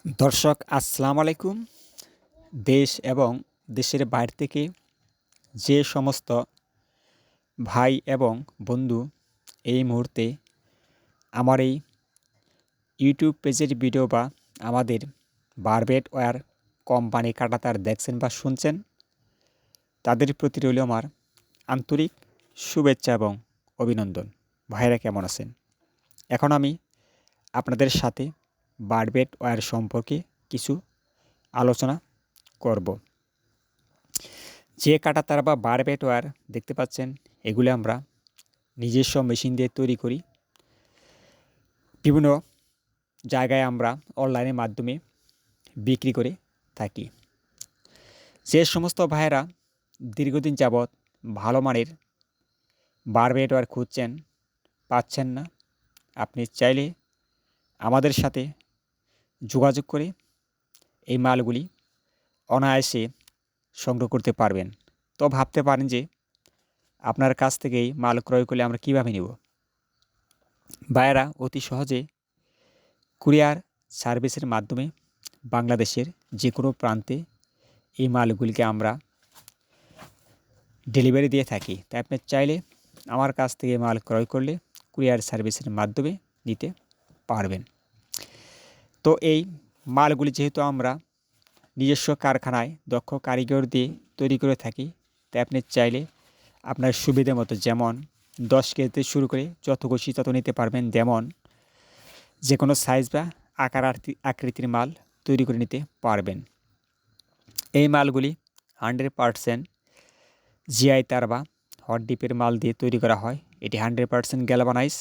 দর্শক আসসালামু আলাইকুম। দেশ এবং দেশের বাইরে থেকে যে সমস্ত ভাই এবং বন্ধু এই মুহূর্তে আমার এই ইউটিউব পেজের ভিডিও বা আমাদের বারবেট ওয়্যার কোম্পানি কাটাতার দেখছেন বা শুনছেন, তাদের প্রতি রইল আমার আন্তরিক শুভেচ্ছা এবং অভিনন্দন। ভাইরা কেমন আছেন? এখন আমি আপনাদের সাথে বারবেট ওয়্যার সম্পর্কে কিছু আলোচনা করব। যে কাঁটাতার বা বারবেট ওয়্যার দেখতে পাচ্ছেন, এগুলো আমরা নিজস্ব মেশিন দিয়ে তৈরি করি। বিভিন্ন জায়গায় আমরা অনলাইনের মাধ্যমে বিক্রি করে থাকি। যে সমস্ত ভাইয়েরা দীর্ঘদিন যাবৎ ভালো মানের বারবেট ওয়্যার খুঁজছেন, পাচ্ছেন না, আপনি চাইলে আমাদের সাথে যোগাযোগ করে এই মালগুলি অনায়াসে সংগ্রহ করতে পারবেন। তো ভাবতে পারেন যে আপনার কাছ থেকেই মাল ক্রয় করলে আমরা কীভাবে নেব? ভাইয়েরা অতি সহজে কুরিয়ার সার্ভিসের মাধ্যমে বাংলাদেশের যে কোনো প্রান্তে এই মালগুলিকে আমরা ডেলিভারি দিয়ে থাকি। তাই আপনি চাইলে আমার কাছ থেকে মাল ক্রয় করলে কুরিয়ার সার্ভিসের মাধ্যমে নিতে পারবেন। তো এই মালগুলি যেহেতু আমরা নিজস্ব কারখানায় দক্ষ কারিগর দিয়ে তৈরি করে থাকি, তাই আপনি চাইলে আপনার সুবিধা মতো, যেমন 10 কেজি থেকে শুরু করে যত খুশি তত নিতে পারবেন, যেমন যে কোনো সাইজ বা আকৃতির মাল তৈরি করে নিতে পারবেন। এই মালগুলি 100% জিআই তার বা হট ডিপের মাল দিয়ে তৈরি করা হয়। এটি 100% গ্যালভানাইজ,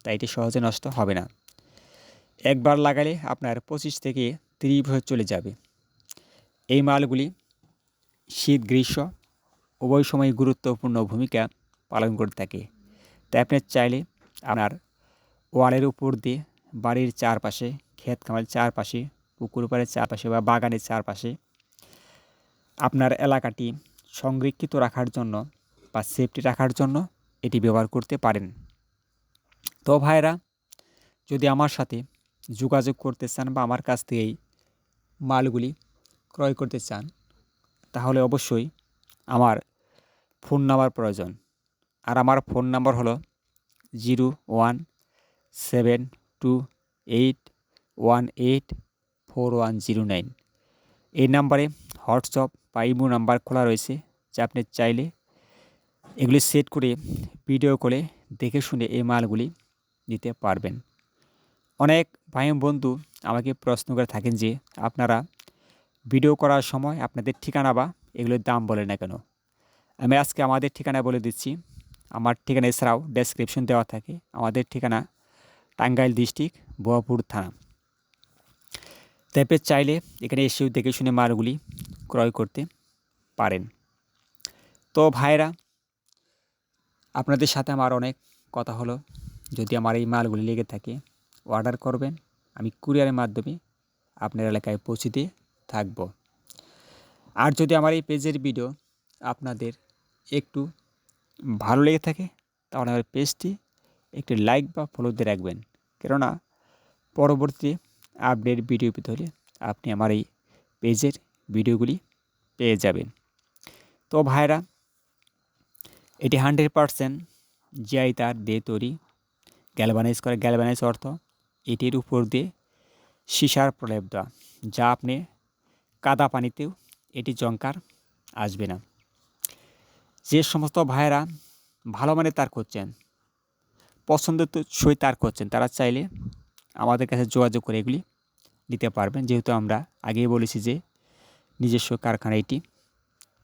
তাই এটি সহজে নষ্ট হবে না। একবার লাগালে আপনার 25 থেকে 30 বছর চলে যাবে। এই মালগুলি শীত গ্রীষ্ম উভয় সময় গুরুত্বপূর্ণ ভূমিকা পালন করে থাকে। তাই আপনি চাইলে আপনার ওয়ালের উপর দিয়ে, বাড়ির চারপাশে, ক্ষেত খামারের চারপাশে, পুকুর পাড়ের চারপাশে বা বাগানের চারপাশে আপনার এলাকাটি সংরক্ষিত রাখার জন্য বা সেফটি রাখার জন্য এটি ব্যবহার করতে পারেন। তো ভাইরা, যদি আমার সাথে যোগাযোগ করতে চান বা আমার কাছ থেকেই মালগুলি ক্রয় করতে চান, তাহলে অবশ্যই আমার ফোন নাম্বার প্রয়োজন। আর আমার ফোন নাম্বার হলো 0172814109। এই নাম্বারে হোয়াটসঅ্যাপ বা ইমো নাম্বার খোলা রয়েছে, যা আপনি চাইলে এগুলি সেট করে ভিডিও কলে দেখে শুনে এই মালগুলি নিতে পারবেন। অনেক ভাই বন্ধু আমাকে প্রশ্ন করে থাকেন যে আপনারা ভিডিও করার সময় আপনাদের ঠিকানা বা এগুলোর দাম বলেন না কেন? আমি আজকে আমাদের ঠিকানা বলে দিচ্ছি। আমার ঠিকানা এছাড়াও ডেসক্রিপশন দেওয়া থাকে। আমাদের ঠিকানা টাঙ্গাইল ডিস্ট্রিক্ট, বোয়াপুর থানা। তাই আপনি চাইলে এখানে এসেও দেখে শুনে মালগুলি ক্রয় করতে পারেন। তো ভাইরা, আপনাদের সাথে আমার অনেক কথা হলো। যদি আমার এই মালগুলি লেগে থাকে, অর্ডার করবেন, আমি কুরিয়ারের মাধ্যমে আপনার এলাকায় পৌঁছে দিয়ে থাকব। আর যদি আমার এই পেজের ভিডিও আপনাদের একটু ভালো লেগে থাকে, তাহলে আমার পেজটি একটি লাইক বা ফলো দিয়ে রাখবেন। কেননা পরবর্তীতে আপডেট ভিডিও পেতে হলে আপনি আমার এই পেজের ভিডিওগুলি পেয়ে যাবেন। তো ভাইরা, এটি 100% জিআই তার দিয়ে তৈরি, গ্যালভানাইজ করে। গ্যালভানাইজ অর্থ এটির উপর দিয়ে সীসার প্রলেপ দেওয়া, যা আপনি কাদা পানিতেও এটি জংকার আসবে না। যে সমস্ত ভাইয়েরা ভালো মানের তার করছেন, পছন্দের তো সই তার করছেন, তারা চাইলে আমাদের কাছে যোগাযোগ করে এগুলি নিতে পারবেন। যেহেতু আমরা আগেই বলেছি যে নিজস্ব কারখানা এটি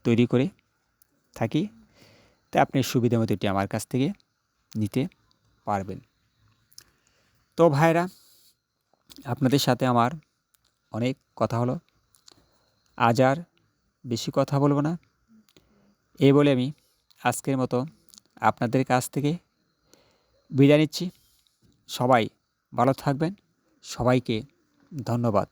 তৈরি করে থাকি, তাই আপনি সুবিধা মতো এটি আমার কাছ থেকে নিতে পারবেন। তো ভাইরা, আপনাদের সাথে আমার অনেক কথা হলো, আজ আর বেশি কথা বলবো না। এই বলে আমি আজকের মতো আপনাদের কাছ থেকে বিদায় নিচ্ছি। সবাই ভালো থাকবেন। সবাইকে ধন্যবাদ।